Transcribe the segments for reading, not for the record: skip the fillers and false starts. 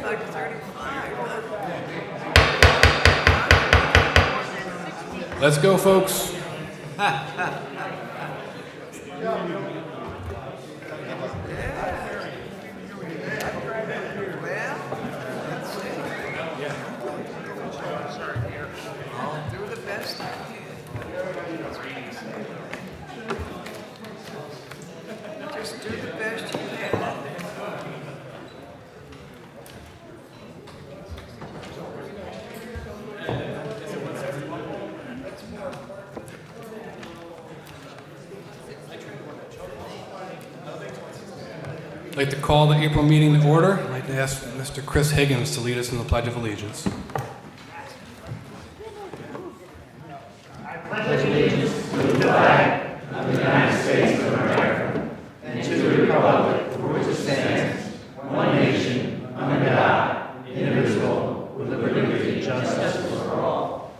like 35. Let's go, folks. I'll do the best I can. Just do the best you can. I'd like to call the April meeting to order. I'd like to ask Mr. Chris Higgins to lead us in the Pledge of Allegiance. Pledge allegiance to the flag of the United States of America and to the republic for which it stands, one nation, under God, indivisible, with liberty and justice for all.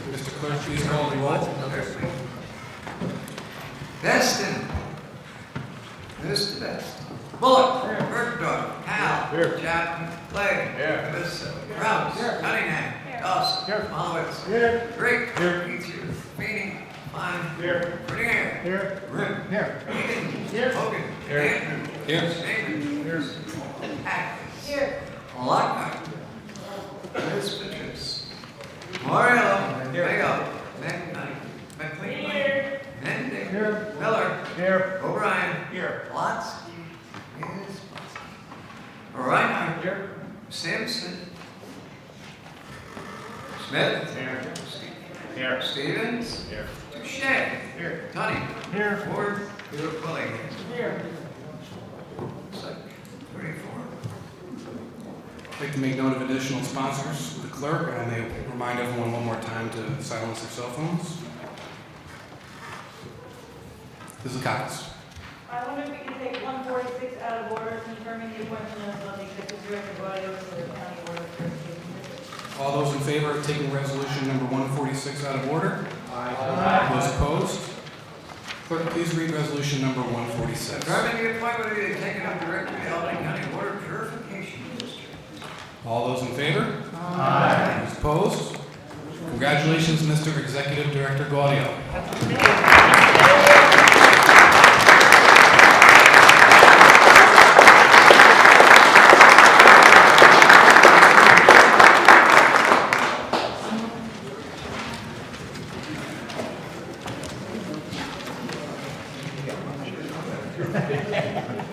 Mr. Clerk, please call the roll. Beston. Mr. Best. Bullock. Bergdorf. Hal. Chapman. Clay. Krause. Cunningham. Dawson. Malowitz. Drake. Beecher. Feeney. Fine. Vernier. Grimm. Egan. Hogan. Andrews. Snyder. Atkins. Lockhart. Miss Patrice. Moriello. Mayo. McLean. Mendick. Miller. O'Brien. Lotz. Reinhardt. Simpson. Smith. Stevens. Touche. Tony. Ford. Willingham. 34. I'd like to make note of additional sponsors. The clerk, and I may remind everyone one more time to silence their cell phones. This is Cox. I wonder if we can take 146 out of order, confirming the appointment of the executive director of audio to the county board of jurisdiction. All those in favor of taking resolution number 146 out of order? Aye. Those opposed? Clerk, please read resolution number 146. Confirming the appointment of the executive director of the Albany County Board of Purification District. All those in favor? Aye. Those opposed? Congratulations, Mr. Executive Director Gaudio.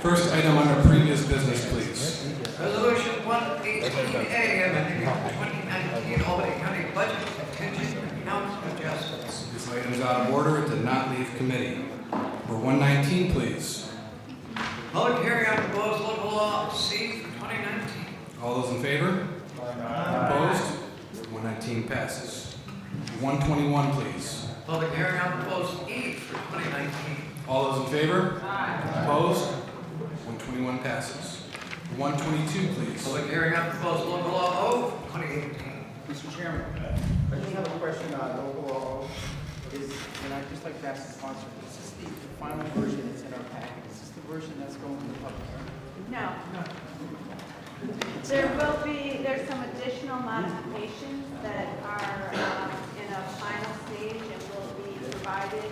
First item under previous business, please. Resolution 118A, amending the 2019 Albany County budget contingent account adjustments. This item is out of order. It did not leave committee. Number 119, please. Public hearing on proposed local law C for 2019. All those in favor? Opposed? 119 passes. 121, please. Public hearing on proposed E for 2019. All those in favor? Opposed? 121 passes. 122, please. Public hearing on proposed local law O for 2018. Mr. Chairman, I just have a question on local law. And I'd just like to ask the sponsor, is this the final version that's in our packet? Is this the version that's going to the public hearing? No. There's some additional modifications that are in a final stage and will be provided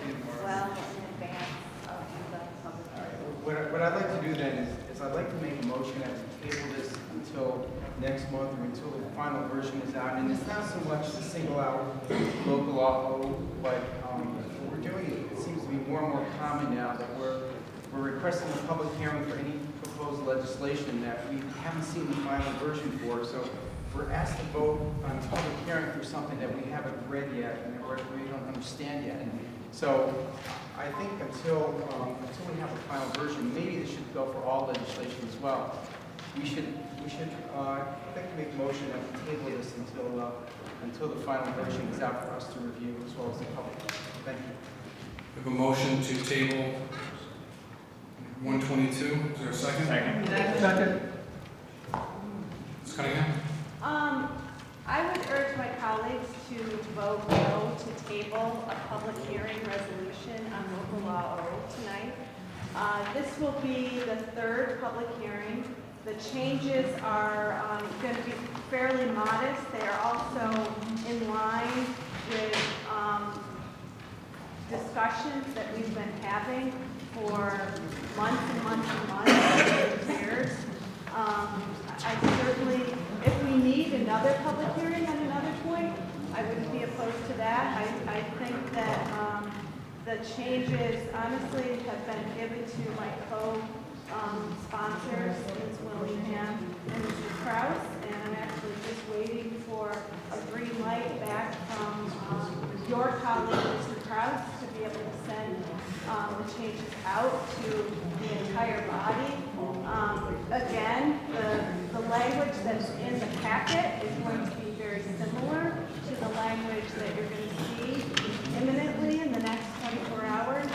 well in advance of the public hearing. What I'd like to do then is I'd like to make a motion that we table this until next month or until the final version is out. And it's not so much to single out local law, but what we're doing, it seems to be more and more common now that we're requesting a public hearing for any proposed legislation that we haven't seen the final version for. So we're asked to vote on a public hearing for something that we haven't read yet and that we don't understand yet. And so I think until we have a final version, maybe this should go for all legislation as well. We should I think make a motion that we table this until the final version is out for us to review as well as the public. Thank you. We have a motion to table 122. Is there a second? Second. Ms. Cunningham? I would urge my colleagues to vote no to table a public hearing resolution on local law O tonight. This will be the third public hearing. The changes are going to be fairly modest. They are also in line with discussions that we've been having for months and months and months and years. I certainly, if we need another public hearing at another point, I wouldn't be opposed to that. I think that the changes honestly have been given to my co-sponsors, Ms. Willingham and Mr. Kraus, and I'm actually just waiting for a green light back from your colleague, Mr. Kraus, to be able to send the changes out to the entire body. Again, the language that's in the packet is going to be very similar to the language that you're going to see imminently in the next 24 hours.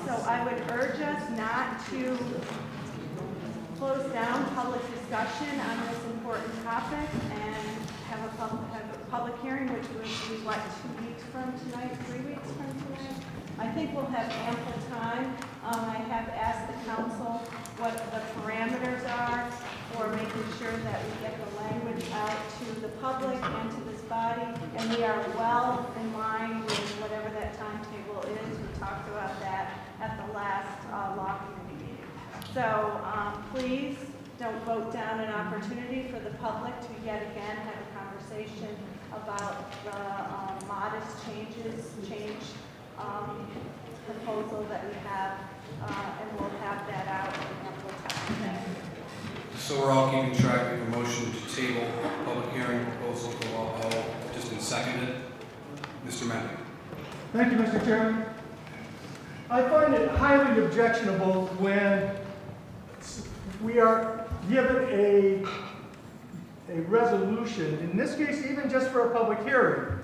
So I would urge us not to close down public discussion on this important topic and have a public hearing, which would be, what, 2 weeks from tonight, 3 weeks from tonight? I think we'll have ample time. I have asked the council what the parameters are for making sure that we get the language out to the public and to this body, and we are well in line with whatever that timetable is. We talked about that at the last law committee meeting. So please don't vote down an opportunity for the public to yet again have a conversation about the modest proposal that we have, and we'll have that out in ample time. So we're all keeping track of the motion to table public hearing proposal for law O, just been seconded. Mr. Manning. Thank you, Mr. Chairman. I find it highly objectionable when we are given a resolution, in this case even just for a public hearing,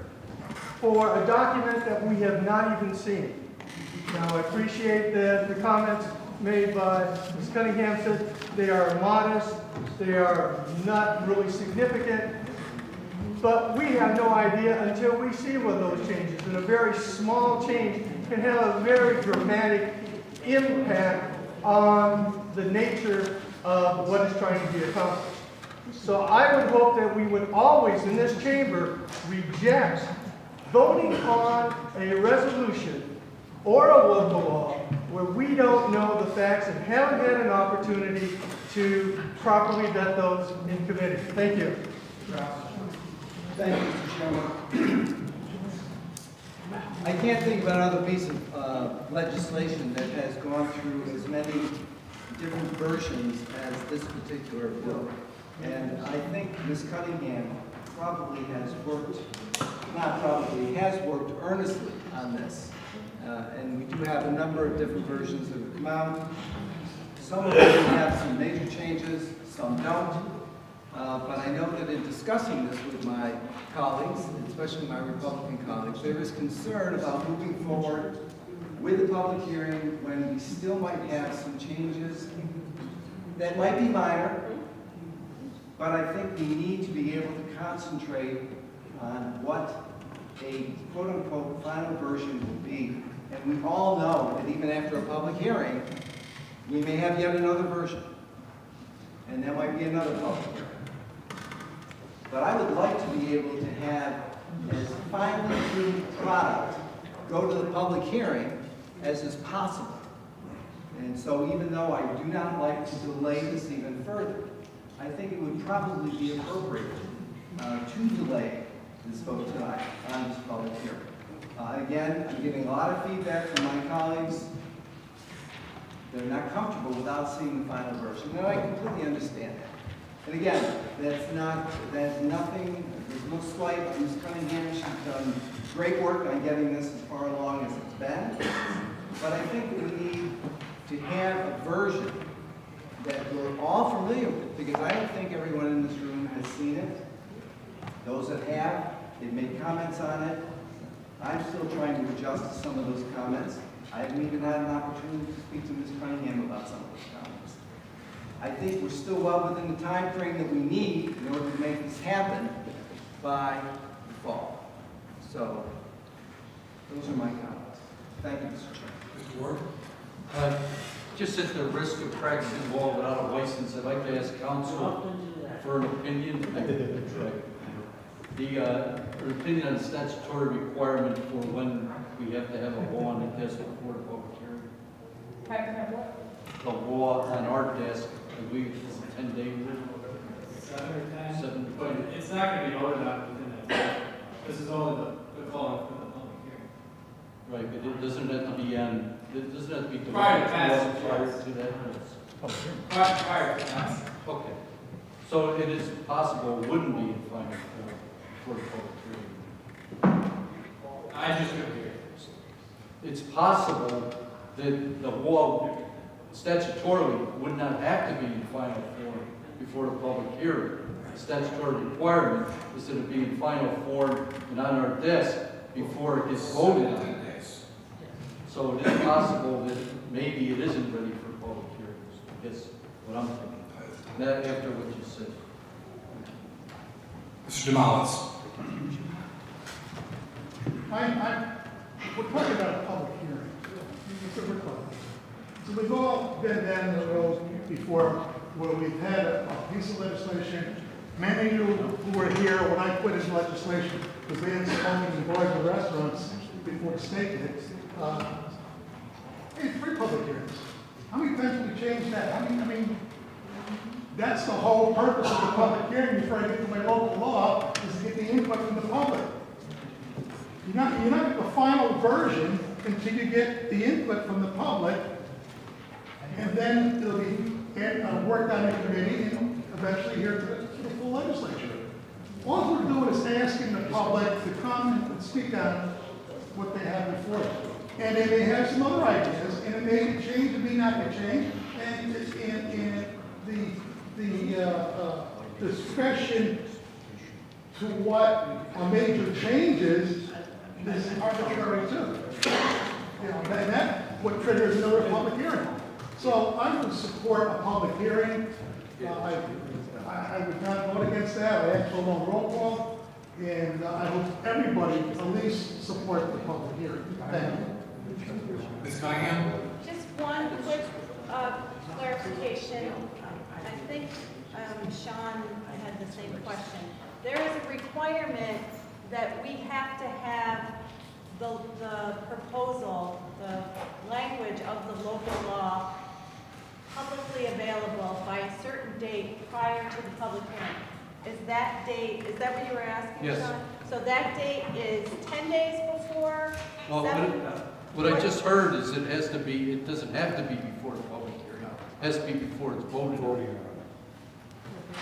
for a document that we have not even seen. Now, I appreciate that the comments made by Ms. Cunningham said they are modest, they are not really significant, but we have no idea until we see what those changes, and a very small change can have a very dramatic impact on the nature of what is trying to be accomplished. So I would hope that we would always, in this chamber, reject voting on a resolution or a local law where we don't know the facts and haven't had an opportunity to properly vet those in committee. Thank you. Thank you, Mr. Chairman. I can't think of another piece of legislation that has gone through as many different versions as this particular bill. And I think Ms. Cunningham probably has worked, not probably, has worked earnestly on this. And we do have a number of different versions that have come out. Some of them have some major changes, some don't. But I know that in discussing this with my colleagues, especially my Republican colleagues, there is concern about moving forward with the public hearing when we still might have some changes that might be minor, but I think we need to be able to concentrate on what a quote-unquote final version will be. And we all know that even after a public hearing, we may have yet another version. And there might be another public hearing. But I would like to be able to have as finely tuned product go to the public hearing as is possible. And so even though I do not like to delay this even further, I think it would probably be appropriate to delay this vote tonight on this public hearing. Again, I'm getting a lot of feedback from my colleagues. They're not comfortable without seeing the final version. And I completely understand that. And again, that's nothing, there's no slight on Ms. Cunningham. She's done great work on getting this as far along as it's been. But I think that we need to have a version that we're all familiar with, because I don't think everyone in this room has seen it. Those that have, they've made comments on it. I'm still trying to adjust to some of those comments. I haven't even had an opportunity to speak to Ms. Cunningham about some of those comments. I think we're still well within the time frame that we need in order to make this happen by the fall. So, those are my comments. Thank you, Mr. Chairman. Mr. Ward? Just at the risk of practicing law without a license, I'd like to ask counsel for an opinion. An opinion on statutory requirement for when we have to have a law on the desk before the public hearing. The law on our desk, I believe it's 10 days. 7 It's not going to be voted on within that. This is only the call for the public hearing. Right, but it doesn't have to be on, it doesn't have to be Prior to prior passage, to that. Prior to that. Okay. So it is possible it wouldn't be in final form for the public hearing. I just couldn't hear it. It's possible that the law statutorily would not have to be in final form before the public hearing. The statutory requirement is that it be in final form and on our desk before it gets voted on. So it is possible that maybe it isn't ready for public hearings. That's what I'm thinking. That after what you said. Mr. Demolinis. We're talking about a public hearing. So we've all been down the road before where we've had a piece of legislation. Many of you who were here when I put in legislation was banned smoking in bars and restaurants before the state did. Hey, 3 public hearings. How many times have we changed that? I mean, that's the whole purpose of the public hearing before I get to my local law, is to get the input from the public. You're not get the final version until you get the input from the public, and then it'll be worked on in committee and eventually here to the full legislature. All we're doing is asking the public to come and speak on what they have before them. And they may have some other ideas, and it may change, it may not get changed, and the discretion to what a major change is arbitrary too. You know, that's what triggers another public hearing. So I would support a public hearing. I would not vote against that. I ask for a long roll call, and I hope everybody at least support the public hearing. Thank you. Ms. Cunningham? Just one quick clarification. I think Sean had the same question. There is a requirement that we have to have the proposal, the language of the local law publicly available by a certain date prior to the public hearing. Is that what you were asking, Yes. Sean? So that date is 10 days before? Well, 7? what I just heard is it has to be, it doesn't have to be before the public hearing. It has to be before it's voted on.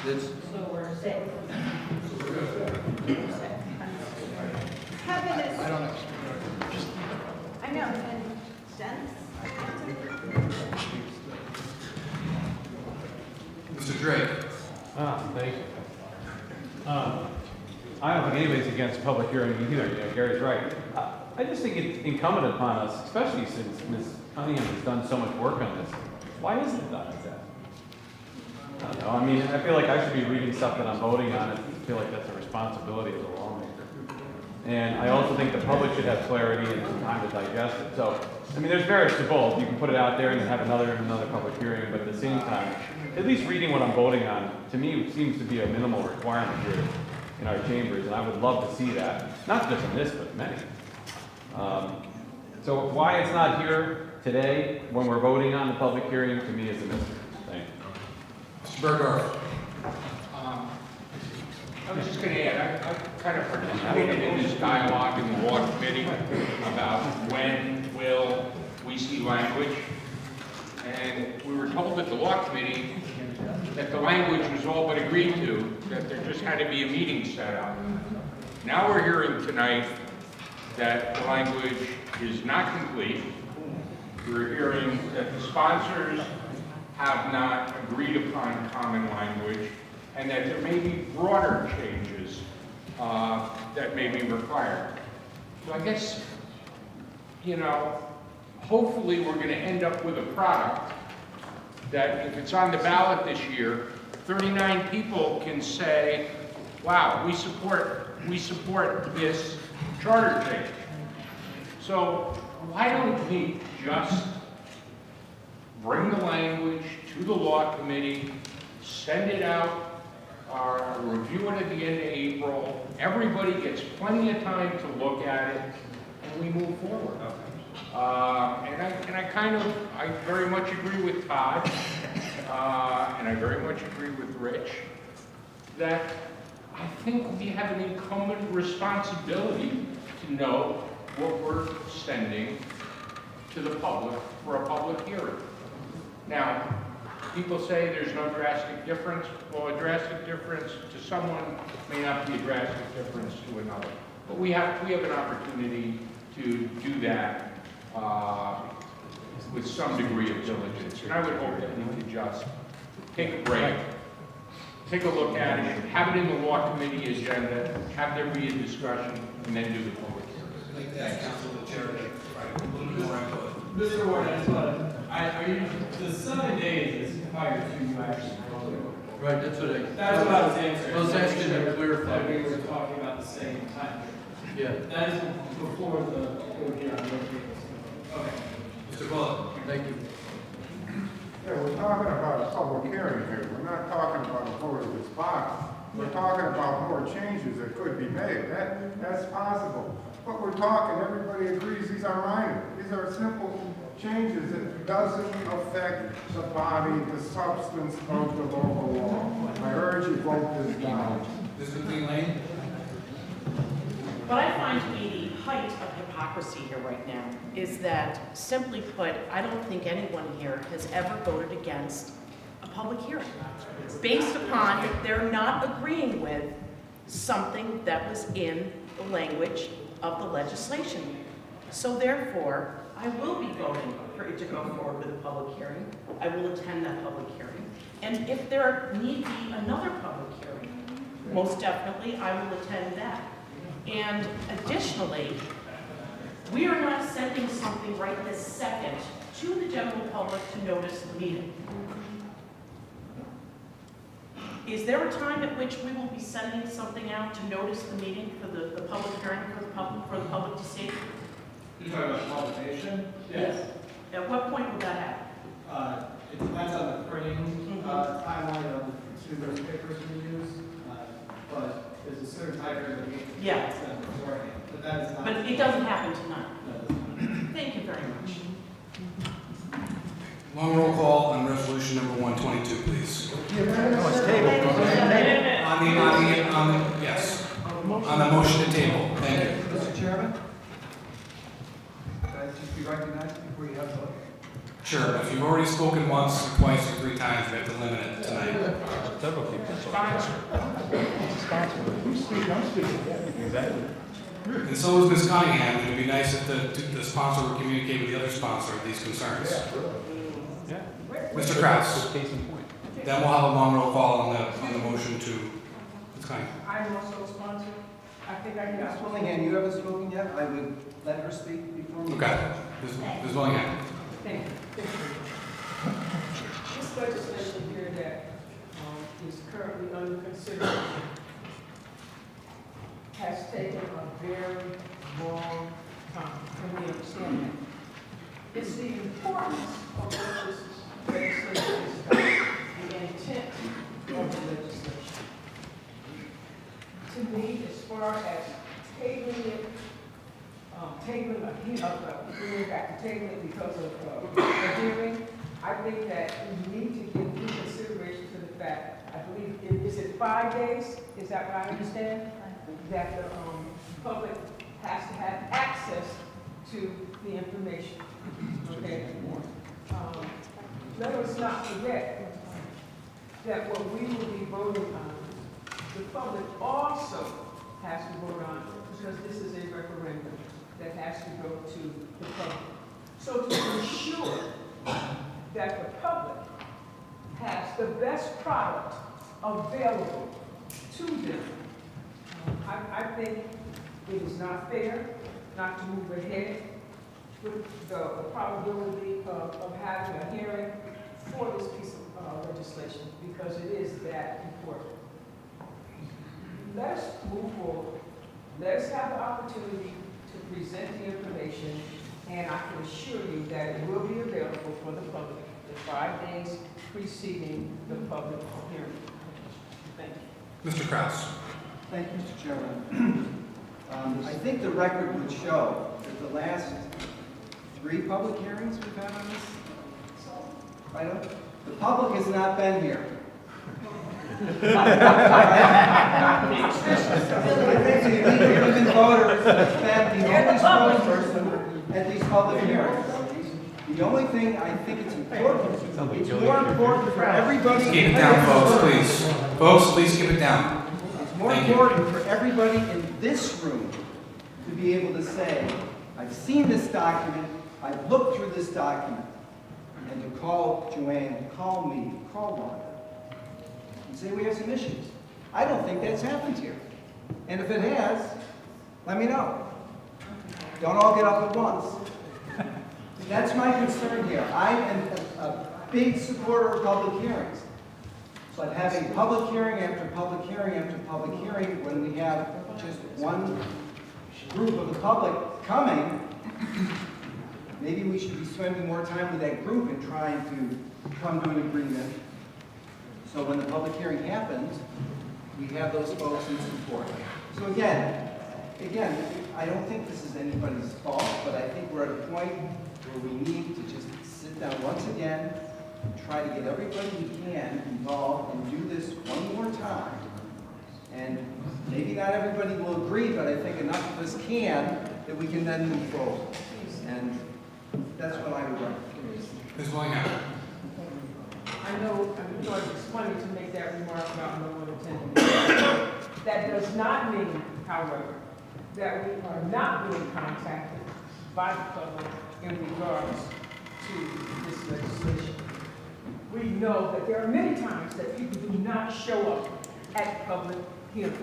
That's, So we're safe. Kevin is. I don't know. I know, and Dennis? Mr. Drake? Thank you. I don't think anybody's against public hearing either. You know, Gary's right. I just think it's incumbent upon us, especially since Ms. Cunningham has done so much work on this. Why isn't it done like that? I don't know. I mean, I feel like I should be reading stuff that I'm voting on. I feel like that's a responsibility as a lawmaker. And I also think the public should have clarity and some time to digest it. So, I mean, there's merits to both. You can put it out there and then have another public hearing, but at the same time, at least reading what I'm voting on, to me, seems to be a minimal requirement here in our chambers, and I would love to see that. Not just in this, but many. So why it's not here today when we're voting on the public hearing, to me, is a mystery. Thank you. Mr. Bergdorf? I was just going to add, I kind of participated in this dialogue in the law committee about when will we see language. And we were told at the law committee that the language was all but agreed to, that there just had to be a meeting set up. Now we're hearing tonight that the language is not complete. We're hearing that the sponsors have not agreed upon common language, and that there may be broader changes that may be required. So I guess, you know, hopefully we're going to end up with a product that if it's on the ballot this year, 39 people can say, wow, we support this charter change. So why don't we just bring the language to the law committee, send it out, review it at the end of April. Everybody gets plenty of time to look at it, and we move forward. I very much agree with Todd, and I very much agree with Rich, that I think we have an incumbent responsibility to know what we're sending to the public for a public hearing. Now, people say there's no drastic difference. Well, a drastic difference to someone may not be a drastic difference to another. But we have an opportunity to do that with some degree of diligence. And I would hope that we could just take a break, take a look at it, have it in the law committee agenda, have there be a discussion, and then do the public hearing. Like that, Council Chair, right, a little bit more input. Mr. Ward, I just want the 7 days is prior to you actually voting. Right, that's what That's what I was answering. I was asking to clarify. That we were talking about the same time. Yeah. That is before the court hearing. Okay. Mr. Bullock. Thank you. Yeah, we're talking about a public hearing here. We're not talking about a voter response. We're talking about more changes that could be made. That's possible. But we're talking, everybody agrees these are minor. These are simple changes that doesn't affect the body, the substance of the local law. I urge you vote this down. Ms. McLean? What I find to be the height of hypocrisy here right now is that, simply put, I don't think anyone here has ever voted against a public hearing based upon they're not agreeing with something that was in the language of the legislation. So therefore, I will be voting for it to go forward with a public hearing. I will attend that public hearing. And if there need be another public hearing, most definitely I will attend that. And additionally, we are not sending something right this second to the general public to notice the meeting. Is there a time at which we will be sending something out to notice the meeting for the public hearing for the public to see? You're talking about publication? Yes. At what point will that happen? It depends on the printing timeline of the two newspapers we use, but there's a certain time that we Yeah. send beforehand. But that is not. But it doesn't happen tonight. No. Thank you very much. Long roll call on resolution number 122, please. Yes. On the motion to table. Thank you. Mr. Chairman, could I just be recognized before you have the vote? Sure, if you've already spoken once, or twice, or 3 times, we have to limit it tonight. Several people. And so is Ms. Cunningham. It would be nice if the sponsor would communicate with the other sponsor of these concerns. Yeah. Mr. Kraus. Case in point. Then we'll have a long roll call on the motion to Ms. Cunningham. I'm also a sponsor. I think I can. Ms. Willingham, you haven't spoken yet. I would let her speak before me. Okay. Ms. Willingham. Thank you. This legislation here that is currently under consideration has taken a very long time for me to understand that. It's the importance of what this legislation is about, the intent of the legislation. To me, as far as tabling it, bringing back to tabling it because of a hearing, I think that we need to give due consideration to the fact, I believe, is it 5 days? Is that what I understand? That the public has to have access to the information. Okay? Let us not forget that what we will be voting on, the public also has to vote on, because this is a referendum that has to go to the public. So to ensure that the public has the best product available to them, I think it is not fair not to move ahead with the probability of having a hearing for this piece of legislation, because it is that important. Let's move forward. Let's have the opportunity to present the information, and I can assure you that it will be available for the public the 5 days preceding the public hearing. Thank you. Mr. Kraus. Thank you, Mr. Chairman. I think the record would show that the last 3 public hearings we've had on this item, the public has not been here. I think the even voters have been the only spokesperson at these public hearings. The only thing I think it's important, it's more important for everybody. Keep it down, folks, please. Folks, please keep it down. It's more important for everybody in this room to be able to say, I've seen this document, I've looked through this document, and to call Joanne, call me, call Wanda, and say we have some issues. I don't think that's happened here. And if it has, let me know. Don't all get up at once. That's my concern here. I am a big supporter of public hearings. But having public hearing after public hearing after public hearing, when we have just one group of the public coming, maybe we should be spending more time with that group and trying to come to an agreement. So when the public hearing happens, we have those folks in support. So again, I don't think this is anybody's fault, but I think we're at a point where we need to just sit down once again and try to get everybody we can involved and do this one more time. And maybe not everybody will agree, but I think enough of us can that we can then move forward. And that's what I would like. Ms. Willingham. I know it's funny to make that remark about no one attending. That does not mean, however, that we are not being contacted by the public in regards to this legislation. We know that there are many times that people do not show up at public hearings.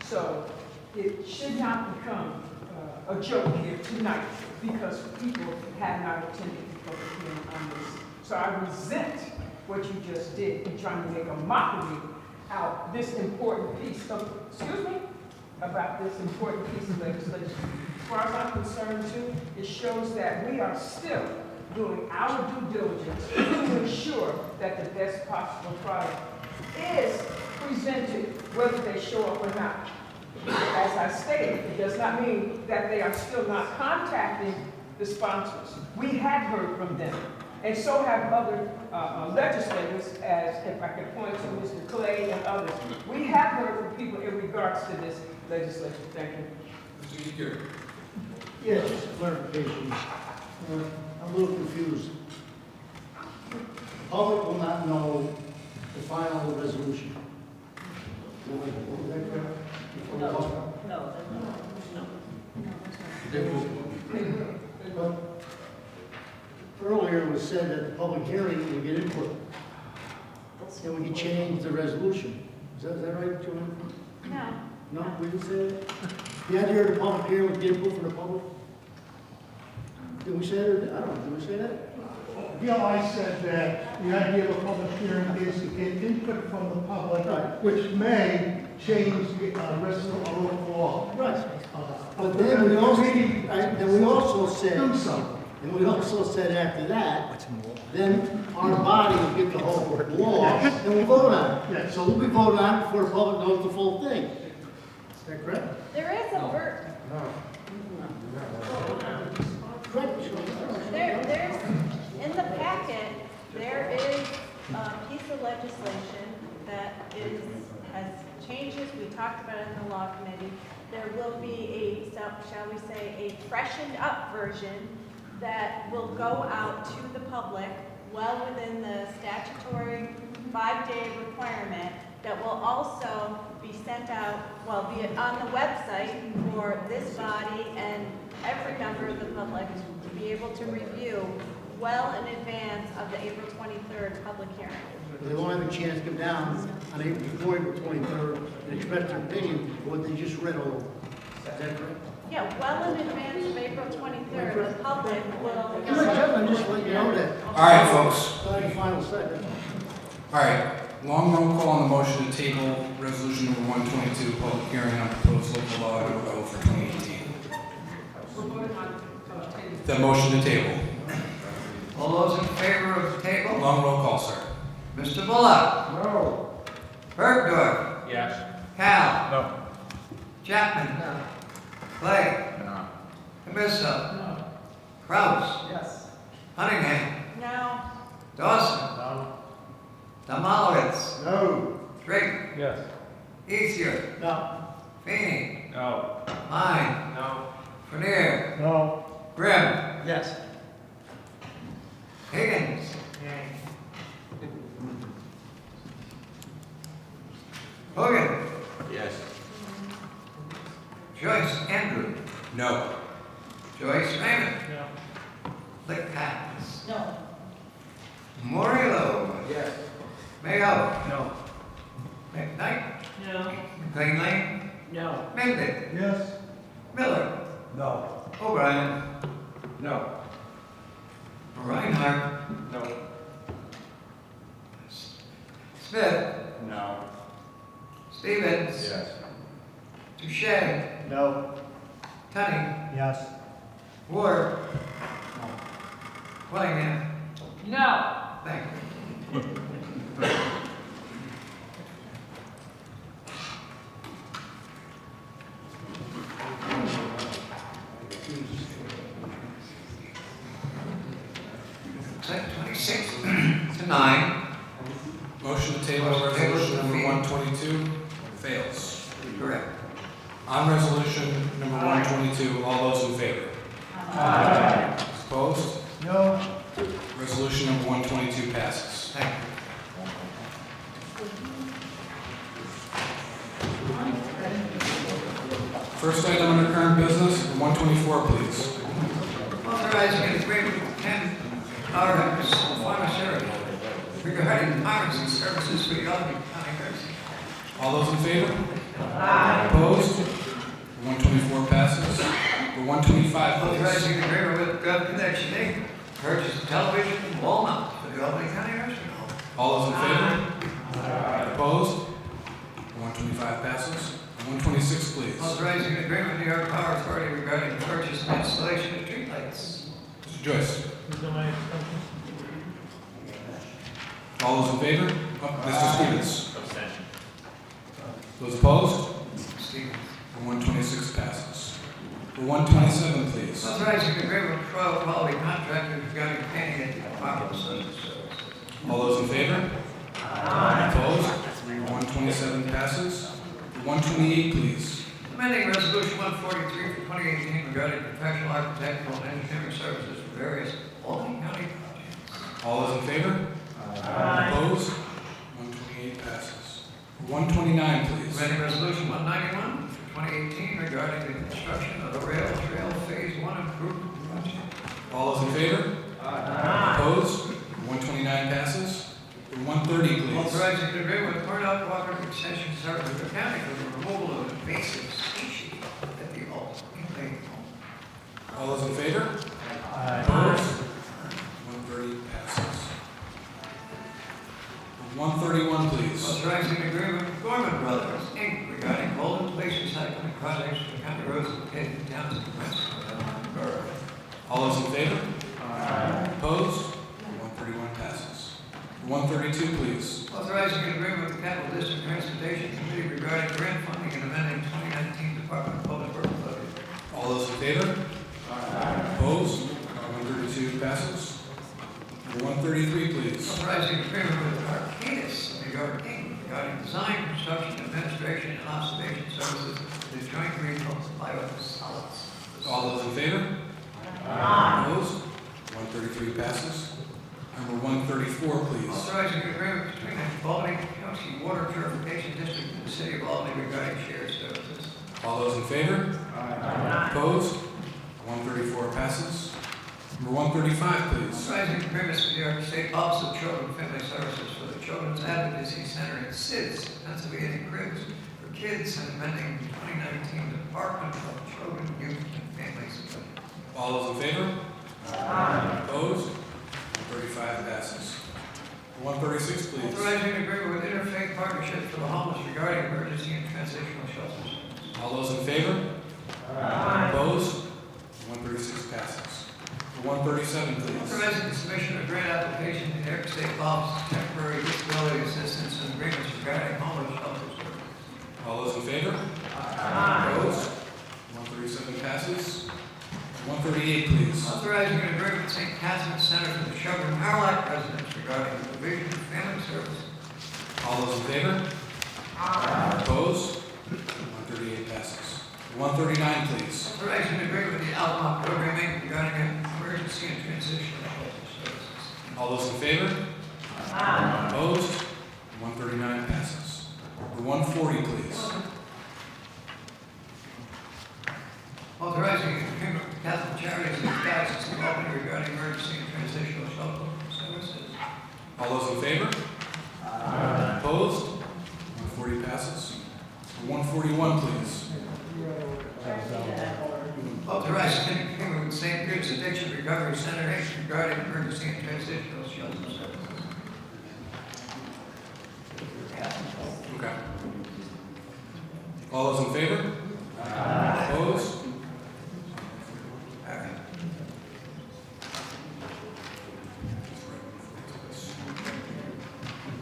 So it should not become a joke here tonight because people have not attended the public hearing on this. So I resent what you just did in trying to make a mockery out this important piece of, about this important piece of legislation. As far as I'm concerned too, it shows that we are still doing our due diligence to ensure that the best possible product is presented whether they show up or not. As I stated, it does not mean that they are still not contacting the sponsors. We have heard from them. And so have other legislators, as if I could point to Mr. Clay and others. We have heard from people in regards to this legislation. Thank you. Mr. Secure. Yeah, just a clarification. I'm a little confused. The public will not know the final resolution. But earlier it was said that the public hearing would get input. And we could change the resolution. Is that right, Joanne? No. No, we didn't say that? The idea of the public hearing would get input from the public? Did we say that? I don't know, did we say that? Yeah, I said that the idea of a public hearing is to get input from the public, Right. which may change the rest of the local law. Right. But then we also said, Do something. and we also said after that, then our body will get the whole law and we'll vote on it. Yeah. So we'll be voting on it before the public knows the full thing. Is that correct? There is a there's, in the packet, there is a piece of legislation that has changes. We talked about it in the law committee. There will be a, shall we say, a freshened up version that will go out to the public well within the statutory 5-day requirement that will also be sent out, well, be on the website for this body and every member of the public to be able to review well in advance of the April 23rd public hearing. They won't have a chance to come down on April 23rd and express their opinion of what they just read all over. Is that correct? Yeah, well in advance of April 23rd, the public will. I'm just letting you know that. All right, folks. Sorry, final second. All right. Long roll call on the motion to table resolution number 122, public hearing on proposed local law number 0 for 2018. The motion to table. All those in favor of table? Long roll call, sir. Mr. Bullock? No. Bergdorf? Yes. Cal? No. Chapman? No. Clay? No. Cabeça? No. Kraus? Yes. Cunningham? No. Dawson? No. Damalowitz? No. Drake? Yes. Ethier? No. Feeney? No. Line? No. Frenier? No. Grimm? Yes. Higgins? Hogan? Yes. Joyce Andrew? No. Joyce Raymond? No. Lick Patton? No. Morello? Yes. Mayo? No. McKnight? No. McLean Lane? No. Mendick? Yes. Miller? No. O'Brien? No. Reinhardt? No. Smith? No. Stevens? Yes. Touche? No. Tunney? Yes. Ward? Willingham? No. Thank you. Set 26 to 9. Motion to table resolution number 122 fails. Correct. On resolution number 122, all those in favor? Aye. Opposed? No. Resolution number 122 passes. Thank you. First item under current business, 124, please. Authorizing an agreement with Ken R's Pharmaceutical regarding pharmacy services for the Albany County Nursing. All those in favor? Opposed? 124 passes. For 125, please. Authorizing an agreement with Gov Connection Inc. Purchase a television and wall mount for the Albany County Nursing Home. All those in favor? Opposed? 125 passes. 126, please. Authorizing an agreement with New York Power Authority regarding the purchase and installation of streetlights. Mr. Joyce. All those in favor? Mr. Stevens. Abstention. Those opposed? Stevens. 126 passes. For 127, please. Authorizing an agreement with Royal Quality Contractors regarding painting at the Department of Social Services. All those in favor? Opposed? 127 passes. For 128, please. Amending Resolution 143 for 2018 regarding professional architectural and engineering services for various Albany County projects. All those in favor? Opposed? 128 passes. For 129, please. Amending Resolution 191 for 2018 regarding the construction of the rail trail Phase 1 improvement project. All those in favor? Opposed? 129 passes. For 130, please. Authorizing an agreement with Cornell Cooperative Extension Service of the county for the removal of invasive species at the Albany home. All those in favor? Opposed? 130 passes. For 131, please. Authorizing an agreement with Gorman Brothers, Inc. regarding cold in place recycling projects for county roads located in towns of Princeton Borough. All those in favor? Opposed? 131 passes. 132, please. Authorizing an agreement with the Capital District Transportation Committee regarding grant funding and amending 2019 Department of Public Works budget. All those in favor? Opposed? 132 passes. 133, please. Authorizing an agreement with Arcadis, New York, Inc. regarding design, construction, administration, and observation services for the Joint Regional Supply of Solids. All those in favor? Opposed? 133 passes. Number 134, please. Authorizing an agreement between the Albany County Water Purification District and the City of Albany regarding shared services. All those in favor? Opposed? 134 passes. Number 135, please. Authorizing agreements with the New York State Office of Children and Family Services for the Children's Advocacy Center in SIDS, Pennsylvania Cribs for kids, and amending 2019 Department of Children, Youth, and Families. All those in favor? Opposed? 135 passes. 136, please. Authorizing an agreement with Interfaith Partnership for the Homeless regarding emergency and transitional shelters. All those in favor? Opposed? 136 passes. For 137, please. Authorizing the submission of grant application to the New York State Office of Temporary Disability Assistance and agreements regarding homeless shelter services. All those in favor? Opposed? 137 passes. 138, please. Authorizing an agreement with St. Catherine's Center for the Children of Harlock residents regarding the provision of family services. All those in favor? Opposed? 138 passes. 139, please. Authorizing an agreement with the Albany programming regarding an emergency and transitional shelter services. All those in favor? Opposed? 139 passes. 140, please. Authorizing an agreement with Catholic Charities and Diocese of Albany regarding emergency and transitional shelter services. All those in favor? Opposed? 140 passes. 141, please. Authorizing an agreement with St. Peter's Addiction Recovery Center Inc. regarding emergency and transitional shelter services. Okay. All those in favor? Opposed?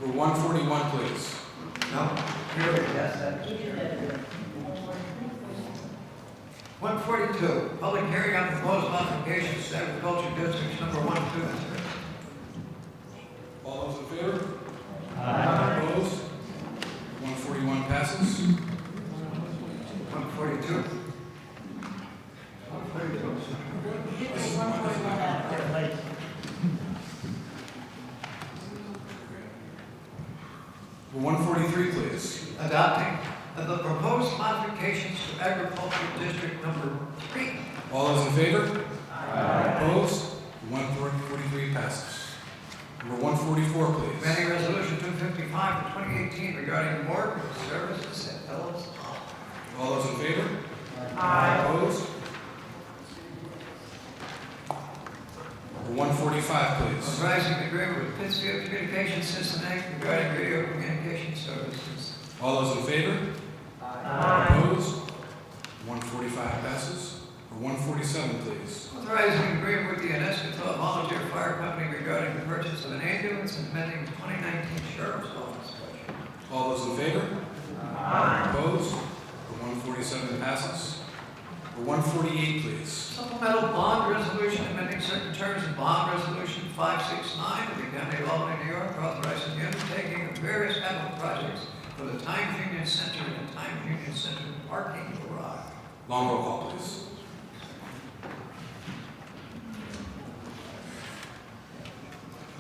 Number 141, please. No? Yes, 142, public hearing on proposed modifications to agriculture districts number 1, 2, and 3. All those in favor? Opposed? 141 passes. 142. 143, please. Adopting the proposed modifications to agriculture district number 3. All those in favor? Opposed? 143 passes. Number 144, please. Amending Resolution 255 of 2018 regarding mortgage services at Phillips. All those in favor? Opposed? Number 145, please. Authorizing an agreement with Pittsfield Communication System Inc. regarding radio communication services. All those in favor? Opposed? 145 passes. Number 147, please. Authorizing an agreement with the Annisquatola Volunteer Fire Company regarding the purchase of an ambulance and amending the 2019 Sheriff's Office budget. All those in favor? Opposed? Number 147 passes. Number 148, please. Supplemental bond resolution amending certain terms of bond resolution 569 of the County of Albany, New York, authorizing the undertaking of various capital projects for the Times Union Center and Times Union Center parking garage. Long roll call, please.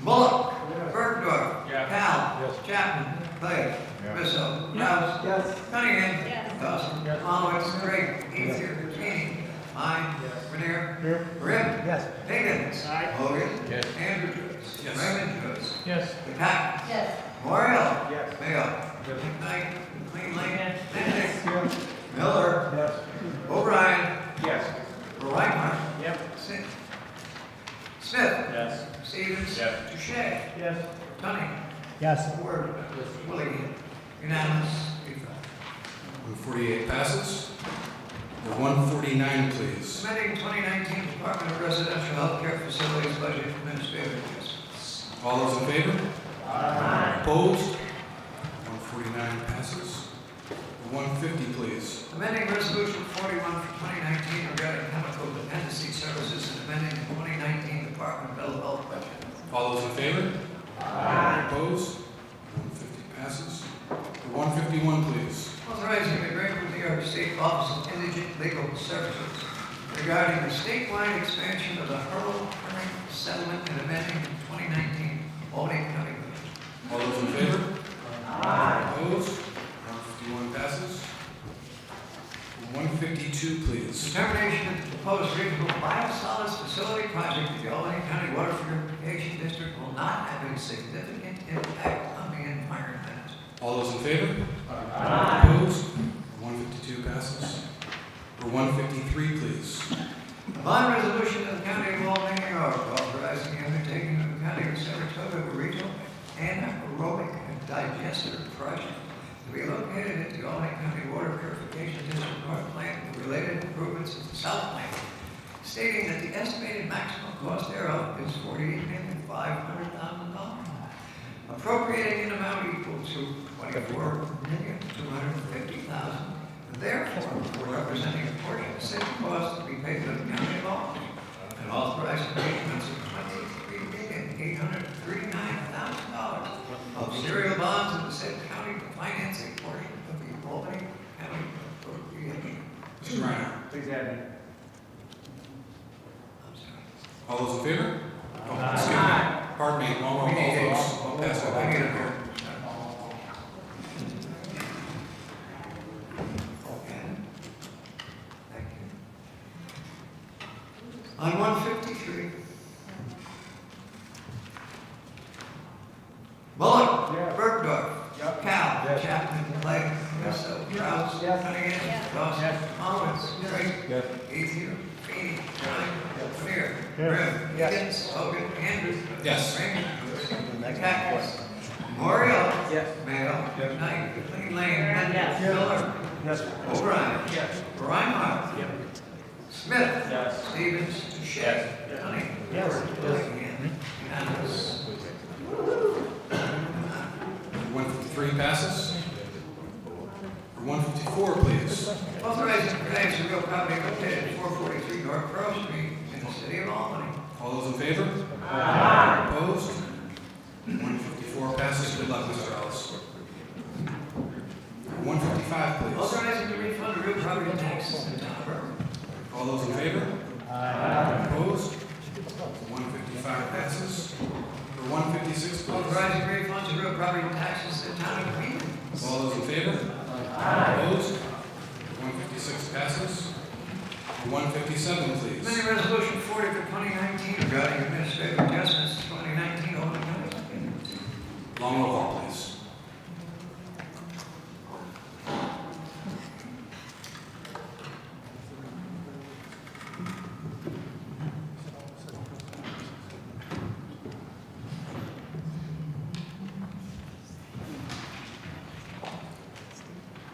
Bullock. Bergdorf. Yes. Powell. Chapman. Clay. Rizzo. Rouse. Cunningham. Dawson. Malowitz. Drake. Ethier. King. Mine. Renier. Grimm. Higgins. Hogan. Yes. Andrew Jones. Yes. Raymond Jones. Yes. McCacken. Morrell. Mayo. McKnight. McLean Lane. Benedict. Miller. O'Brien. Yes. Reinhardt. Smith. Yes. Stevens. Yes. Touche. Yes. Tony. Yes. Word. Willie. Unanimous. 148 passes. Number 149, please. Amending 2019 Department of Residential Healthcare Facilities Budget Administrative Adjustments. All those in favor? Opposed? 149 passes. 150, please. Amending Resolution 41 for 2019 regarding chemical dependency services and amending the 2019 Department of Mental Health budget. All those in favor? Opposed? 150 passes. 151, please. Authorizing an agreement with the New York State Office of Indigent Legal Services regarding the statewide expansion of the Hurdle Hearing Settlement and amending the 2019 Albany County budget. All those in favor? Opposed? 151 passes. 152, please. Determination that the proposed regional biosolids facility project of the Albany County Water Purification District will not have a significant impact on the environment. All those in favor? Opposed? 152 passes. 153, please. A bond resolution of the County of Albany, New York, authorizing the undertaking of the County of Saratoga Regional Anaerobic Digester Project to be located at the Albany County Water Purification District North Plant with related improvements at the South Plant. stating that the estimated maximum cost thereof is $48,500,000, appropriating an amount equal to $24,250,000, and therefore representing a portion of said cost to be paid to the county of Albany, and authorizing payments of $23,839,000 of serial bonds of the said county to finance a portion of the Albany County appropriation. Mr. Reiner. Please add me. I'm sorry. All those in favor? Oh, excuse me. Pardon me, long roll call, folks. I'll pass that back to you here. Okay. Thank you. On 153. Bullock. Yes. Bergdorf. Yep. Cal. Yes. Chapman. Blake. Russo. Kraus. Yes. Cunningham. Yes. Dawson. Yes. Mullins. Drake. Yes. Ethier. Feeney. Klein. Lanier. Yes. Grimm. Yes. Higgins. Hogan. Andrews. Yes. Raymond. Cactus. Memorial. Yes. Mayo. Knight. McLean Lane. Yes. Miller. Yes. O'Brien. Yes. Reinhardt. Yes. Smith. Yes. Stevens. Touche. Honey. Yes. Unanimous. 153 passes. For 154, please. Authorizing the conveyance of real property located at 443 North Pearl Street in the city of Albany. All those in favor? Aye. Opposed? 154 passes. Good luck, Mr. Ellis. 155, please. Authorizing the refund of real property taxes in the town of Berkeley. All those in favor? Aye. Opposed? 155 passes. For 156, please. Authorizing refunds of real property taxes in the town of Green. All those in favor? Aye. Opposed? 156 passes. For 157, please. Amending Resolution 40 for 2019 regarding administrative adjustments to 2019 Albany County. Long roll call, please.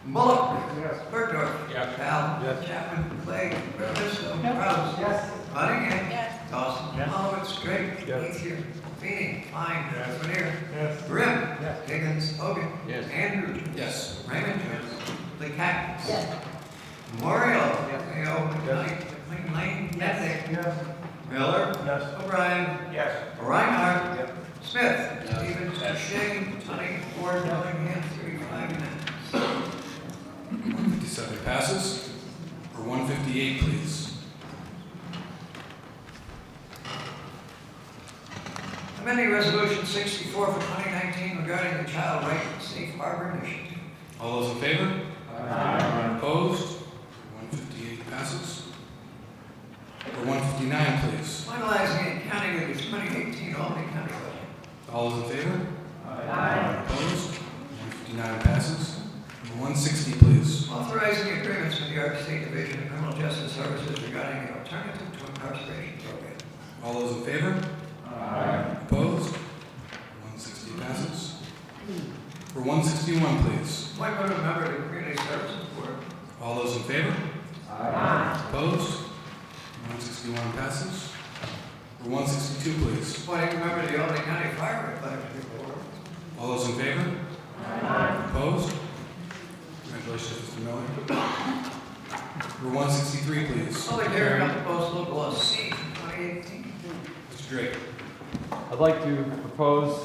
Bullock. Yes. Bergdorf. Yes. Cal. Yes. Chapman. Clay. Russo. Kraus. Yes. Cunningham. Yes. Dawson. Yes. Mullins. Drake. Yes. Ethier. Feeney. Klein. Yes. Lanier. Yes. Grimm. Yes. Higgins. Hogan. Yes. Andrews. Yes. Raymond Jones. Cactus. Yes. Memorial. Yes. Mayo. Yes. Knight. McLean Lane. Netick. Yes. Miller. Yes. O'Brien. Yes. Reinhardt. Yes. Smith. Yes. Stevens. Touche. Tunney. Ford. Bellingham. 35 unanimous. 157 passes. For 158, please. Amending Resolution 64 for 2019 regarding the Child Right Safe Harbor Initiative. All those in favor? Aye. Opposed? 158 passes. For 159, please. Finalizing and counting of the 2018 Albany County budget. All those in favor? Aye. Opposed? 159 passes. For 160, please. Authorizing agreements with the New York State Division of Criminal Justice Services regarding the alternative to incarceration program. All those in favor? Aye. Opposed? 160 passes. For 161, please. Appointment of a member of the Community Services Board. All those in favor? Aye. Opposed? 161 passes. For 162, please. Appointing a member of the Albany County Fire Reflective Board. All those in favor? Aye. Opposed? Congratulations, Mr. Miller. For 163, please. Public hearing on proposed local law C 2018. Mr. Drake. I'd like to propose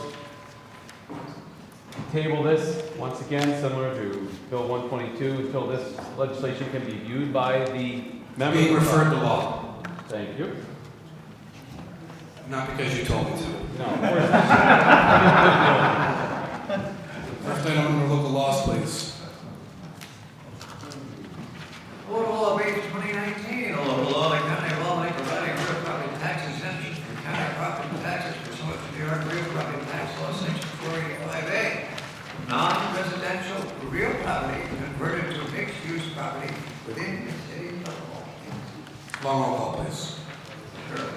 to table this once again, similar to Bill 122, until this legislation can be viewed by the members. Being referred to law. Thank you. Not because you told me to. No, of course not. First item under local laws, please. Local law B 2019, a local law of the County of Albany providing real property tax exemption from county property taxes pursuant to New York Real Property Tax Law Section 485A. Non-residential real property converted to mixed-use property within the city of Albany. Long roll call, please. Sure.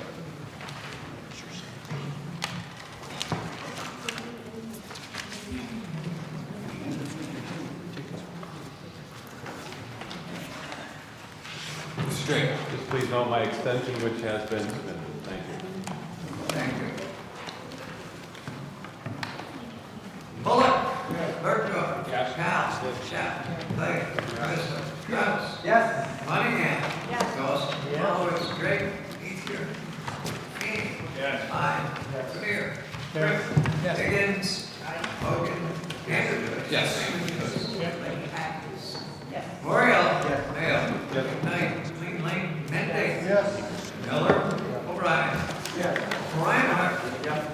Mr. Drake. Just Please note my extension, which has been submitted. Thank you. Thank you. Bullock. Bergdorf. Yes. Cows. Shat. Blake. Christopher. Travis. Yes. Monahan. Yes. Dawson. Yes. Norwitz. Drake. Ethier. King. Yes. Klein. Premier. Crick. Higgins. Hogan. Anderson. Yes. Morial. Yes. Mayo. Yes. Knight. Clean Lane. Mendez. Yes. Miller. O'Brien. Yes. Reinhardt. Yes.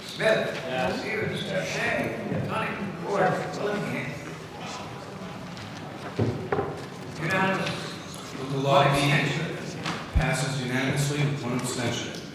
Smith. Yes. Stevens. Shea. Tony. Ford. Willingham. Unanimous. The law be passes unanimously with one abstention.